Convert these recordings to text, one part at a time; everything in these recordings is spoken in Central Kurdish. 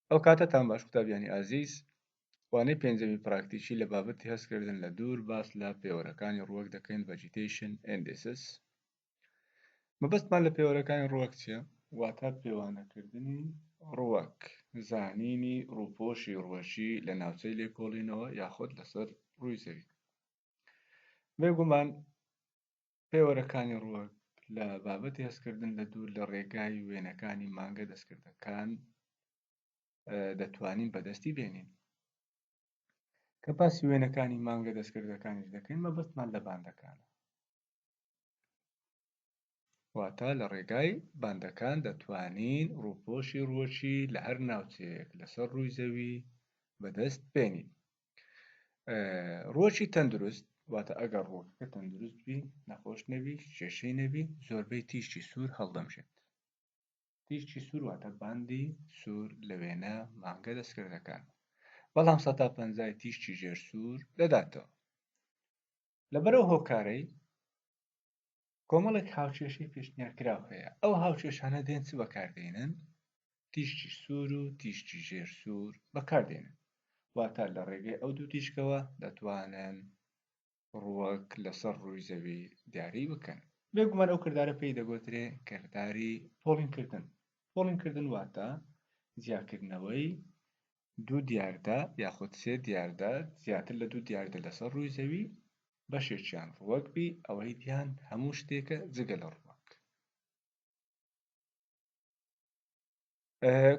ئەو کاتەتان باش قوتابیانی ئازیز. وانەی پێنجەمی پراکتیکی لە بابەتی هەستکردن لە دوور باس لە پێوەرەکانی ڕووەک دەکەین Vegetation Indices. مەبەستمان لە پێوەرەکانی ڕووەک چییە؟ واتە پێوانەکردنی ڕووەک، زانینی ڕووپۆشی ڕووەشی لە ناوچەی لێکۆڵینەوە یاخود لەسەر ڕووی زەوی. بێگومان پێوەرەکانی ڕووەک لە بابەتی هەستکردن لە دوور لە ڕێگای وێنەکانی مانگە دەستکردەکان دەتوانین بەدەستی بێنین. کە باسی وێنەکانی مانگە دەستکردەکانیش دەکەین مەبەستمان لە باندەکانە. واتە لە ڕێگای باندەکان دەتوانین ڕووپۆشی ڕووەکی لە هەر ناوچەیەک لەسەر ڕووی زەوی بەدەست بێنین. ڕووەکی تەندروست واتە ئەگەر ڕووەکە تەندروست بی، نەخۆش نەبی، کێشەی نەبی، زۆربەی تیشکی سوور هەڵدەمشێت. تیشکی سوور واتە باندی سوور لە وێنە مانگە دەستکردەکان. بەڵام 150 تیشکی ژێر سوور دەداتەوە. لەبەرەو هۆکارەی کۆمەڵێک هاوچێشەی پێشنیارکراو هەیە. ئەو هاوچێشانە دێن چ بەکاردێنن؟ تیشکی سوور و تیشکی ژێر سوور بەکاردێنن. واتە لە ڕێگەی ئەو دوو تیشکەوە دەتوانن ڕووەک لەسەر ڕووی زەوی دیاری بکەن. بێگومان ئەو کردارە پێی دەگوترێ کرداری پۆڵینکردن. پۆڵینکردن واتە جیاکردنەوەی دوو دیاردە یاخود سێ دیاردە زیاتر لە دوو دیاردە لەسەر ڕووی زەوی بەشێکیان ڕووەک بی، ئەوەی دیان هەموو شتێکە جگە لە ڕووەک.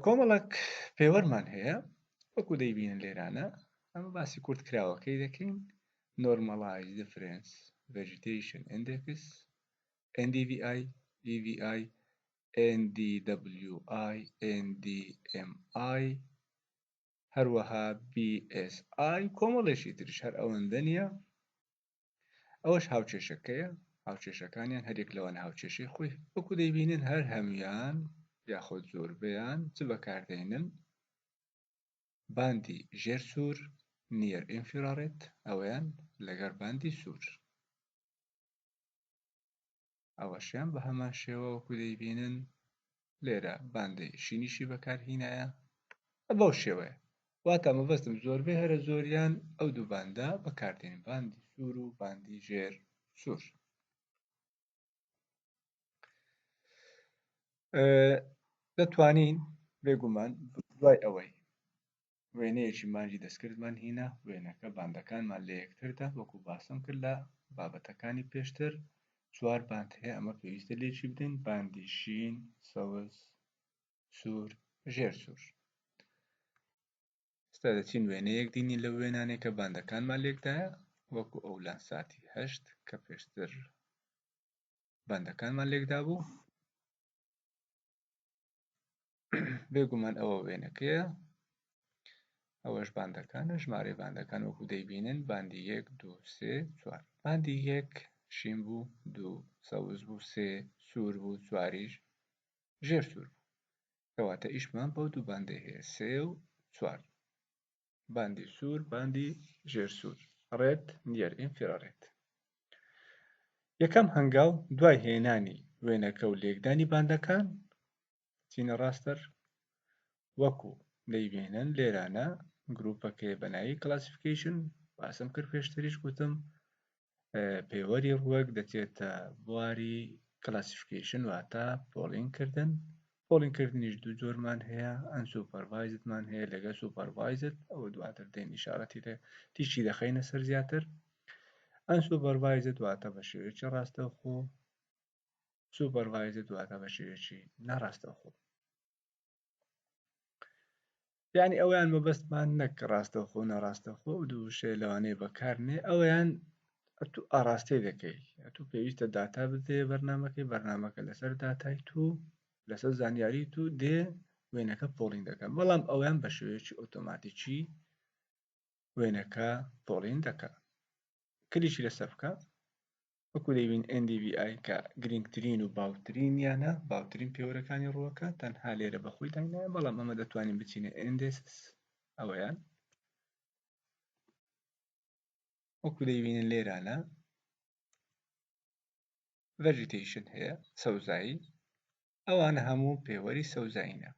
کۆمەڵک پێوەرمان هەیە وەکو دەیبینن لێرانە. ئەمە باسی کورتکراوەکەی دەکەین. Normalized Difference Vegetation Index NDVI EVI NDWI NDMI هەروەها BSI کۆمەڵێکی تریش هەر ئەوەندە نییە. ئەوەش هاوچێشەکەیە. هاوچێشەکانیان هەرێک لەوانە هاوچێشەی خۆی وەکو دەیبینن هەر هەمویان یاخود زۆربەیان چ بەکاردێنن؟ باندی ژێر سوور نیەر ئینفرارێت ئەوەیان لەگەر باندی سوور. ئەوەشیان بە هەمان شێوە وەکو دەیبینن لێرە باندی شینیشی بەکارهینایە بەو شێوەیە. واتە مەبەستم زۆربەی هەرە زۆریان ئەو دوو باندا بەکاردێنن، باندی سوور و باندی ژێر سوور. دەتوانین بێگومان دوای ئەوەی وێنەیەکی مانگی دەستکردمان هینە، وێنەکە باندەکانمان لە یەکتردا وەکو باسم کرد لە بابەتەکانی پێشتر 4 باند هەیە. ئەمە پێویستە لێکی بدەین: باندی شین، سەوز، سوور، ژێر سوور. ئێستا دەچین وێنەیەک دینی لە وێنانێک کە باندەکانمان لێکدایە وەکو ئەو لانساتی 8 کە پێشتر باندەکانمان لێکدا بوو. بێگومان ئەوە وێنەکەیە، ئەوەش باندەکانە. ژمارەی باندەکان وەکو دەیبینن باندی 1 2 3 4. باندی 1 شین بوو، 2 سەوز بوو، 3 سوور بوو، 4 ژێر سوور بوو. کەواتە ئیشمان بەو دوو باندەی هەیە 3 و 4. باندی سوور، باندی ژێر سوور، ڕێت نیەر ئینفرارێت. یەکەم هەنگاو دوای هێنانی وێنەکە و لێکدانی باندەکان چینە ڕاستەر وەکو دەیبینن لێرانە گروپەکەی بەناوی Classification. باسم کرد پێشتریش گوتم پێوەری ڕووەک دەچێتە بواری Classification واتە پۆڵینکردن. پۆڵینکردنیش دوو جۆرمان هەیە، ئەنسوپەرڤایزدمان هەیە لەگە سوپەرڤایزد. ئەوە دواتر دێن ئیشارەتی تیشی دەخەینە سەر زیاتر. ئەنسوپەرڤایزد واتە بە شێوەیەکی ڕاستەوخۆ، سوپەرڤایزد واتە بە شێوەیەکی ناڕاستەوخۆ. یعنی ئەویان مەبەستمان نەک ڕاستەوخۆ نەڕاستەوخۆ دوو شێ لەوانەیە بەکارنێ، ئەویان تو ئاڕاستەی دەکەی، تو پێویستە داتا بدێ بەرنامەکە لەسەر داتای تو لەسەر زانیاری تو دێ وێنەکە پۆڵین دەکەن. بەڵام ئەویان بە شێوەیەکی ئۆتۆماتیکی وێنەکە پۆڵین دەکات. کلیکی لەسەر بکە وەکو دەیبین NDVI کە گرنگترین و باوترینیانە، باوترین پێوەرەکانی ڕووەکە تەنها لێرە بەخۆی دانایە. بەڵام ئەمە دەتوانین بچینە Indices، ئەوەیان وەکو دەیبینن لێرانە Vegetation هەیە، سەوزایی. ئەوانە هەموو پێوەری سەوزایینە.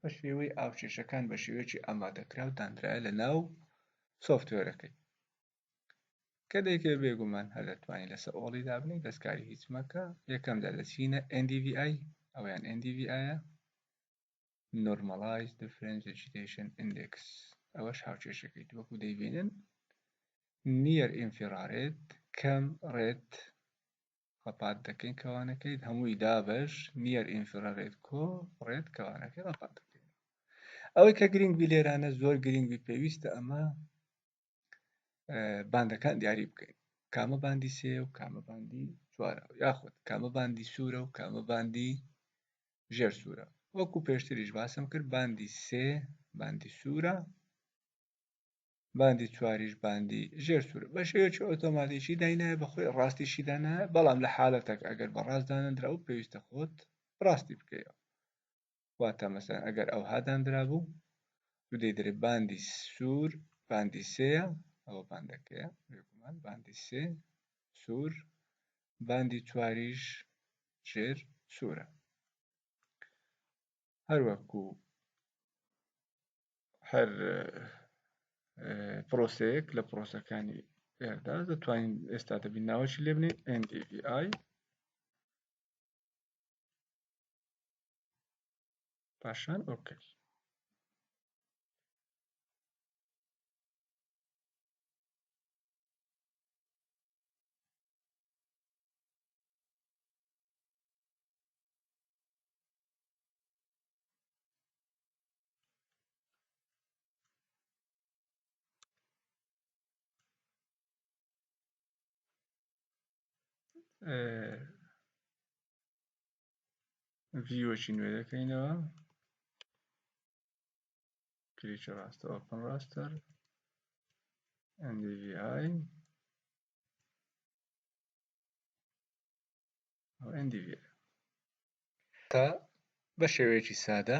بە شێوەی ئاوچێشەکان بە شێوەیەکی ئامادەکرا و دانرایە لە ناو سۆفتوێرەکەی کە دەیکێ بێگومان هەر دەتوانین لەسەر ئۆڵی دابنێ دەستکاری هیچ مەکە یەکەمدا دەچینە NDVI ئەویان NDVI Normalized Vegetation Index ئەوەش هاوچێشەکەی وەکو دەیبینن نیەر ئینفرارێد کەم ڕێت ڕەپات دەکەین کەوانەکەی هەمووی دابەش نیەر ئینفرارێد کۆ ڕێت کەوانەکەی ڕەپات دەکەین ئەوەی کە گرنگبی لێرانە زۆر گرنگبی پێویستە ئەمە باندەکان دیاری بکەین کامە باندی سێ و کامە باندی چوارە یاخود کامە باندی سوورە و کامە باندی ژێر سوورە وەکو پێشتریش باسم کرد باندی سێ باندی سوورە باندی چواریش باندی ژێر سوورە بە شێوەیەکی ئۆتۆماتیکی داینایە بەخۆی ڕاستیشی دانایە بەڵام لە حالەتێک ئەگەر بەڕاست دانەدرا و پێویستە خۆت ڕاستی بکەیەوە واتە مەسەلەن ئەگەر ئەوها دانرا بوو تو دەیدرێ باندی سوور باندی سێیە ئەوە باندەکەیە بێگومان باندی سێ سوور باندی چواریش ژێر سوورە هەروەکو هەر پرۆسەیەک لە پرۆسەکانی ئێرداس دەتوانین ئێستا دەبین ناوەشی لێ بنین NDVI پاشان ئۆکەی ڤیوەکی نوێ دەکەینەوە کلیکە ڕاستە ئۆپن ڕاستەر NDVI ئەو NDVI تا بە شێوەیەکی سادە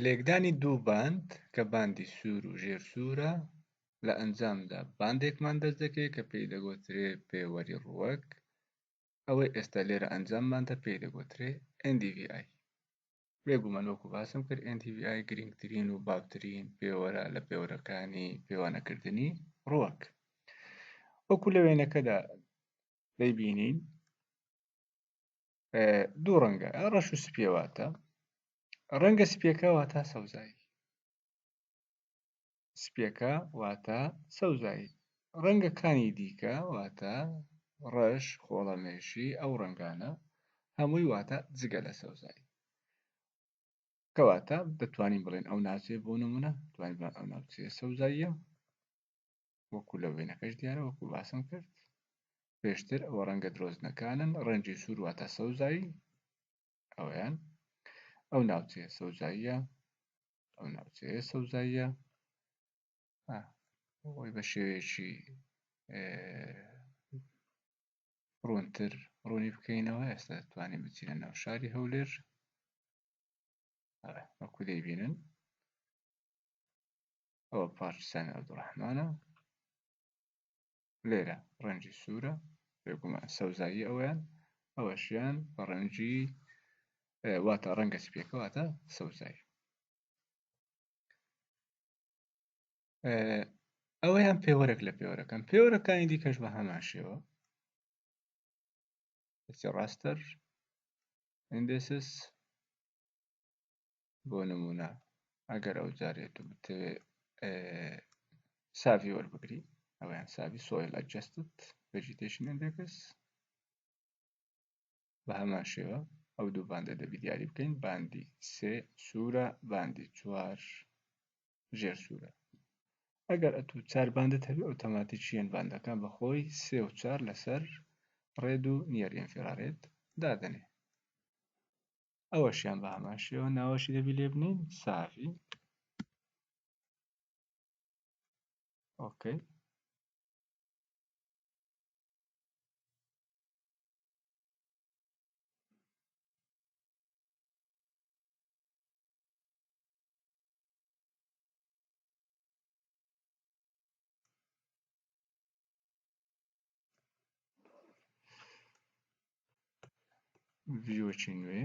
لێکدانی دوو باند کە باندی سوور و ژێر سوورە لە ئەنجامدا باندێکمان دەست دەکەوێت کە پێی دەگوترێ پێوەری ڕووەک ئەوەی ئێستا لێرە ئەنجامماندا پێی دەگوترێ NDVI بێگومان وەکو باسم کرد NDVI گرنگترین و باوترین پێوەرە لە پێوەرەکانی پێوانەکردنی ڕووەک وەکو لە وێنەکەدا دەیبینین دوو ڕەنگە ڕەش و سپیێواتە ڕەنگە سپیەکە واتە سەوزایی سپیەکە واتە سەوزایی ڕەنگەکانی دیکە واتە ڕەش خۆڵەمێشی ئەو ڕەنگانە هەمووی واتە جگە لە سەوزایی کەواتە دەتوانین بڵێن ئەو ناوچەیە بۆ نمونە دەتوانین بڵێن ئەو ناوچەیە سەوزاییە وەکو لە وێنەکەش دیارە وەکو باسم کرد پێشتر ئەوە ڕەنگە درۆزنەکانن ڕەنگی سوور واتە سەوزایی ئەویان ئەو ناوچەیە سەوزاییە ئەو ناوچەیە سەوزاییە ئەوەی بە شێوەیەکی ڕوونتر ڕوونی بکەینەوە ئێستا دەتوانین بچینە ناو شاری هەولێر وەکو دەیبینن ئەوە پارچسانی عەبدوڕەحمانە لێرە ڕەنگی سوورە بێگومان سەوزایی ئەویان ئەوەشیان بە ڕەنگی واتە ڕەنگە سپیەکە واتە سەوزایی ئەوەیان پێوەرێک لە پێوەرەکان پێوەرەکانی دیکەش بە هەمان شێوە ڕاستەر Indices بۆ نمونە ئەگەر ئەو جارێت و بتەوێ SAVI وەربگری ئەویان SAVI Soil Adjusted Vegetation Index بە هەمان شێوە ئەو دوو باندە دەبی دیاری بکەین باندی سێ سوورە باندی چوار ژێر سوورە ئەگەر ئەتوو چار باندت هەبێ ئۆتۆماتیکیەن باندەکان بەخۆی سێ و چار لەسەر ڕێد و نیەر ئینفرارێد دادەنێ ئەوەشیان بە هەمان شێوە ناوەشی دەبی لێ بنین SAVI ئۆکەی ڤیوەکی نوێ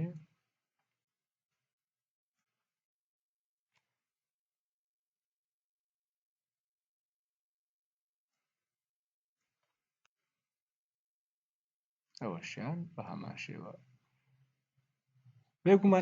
ئەوەشیان بە هەمان شێوە بێگومان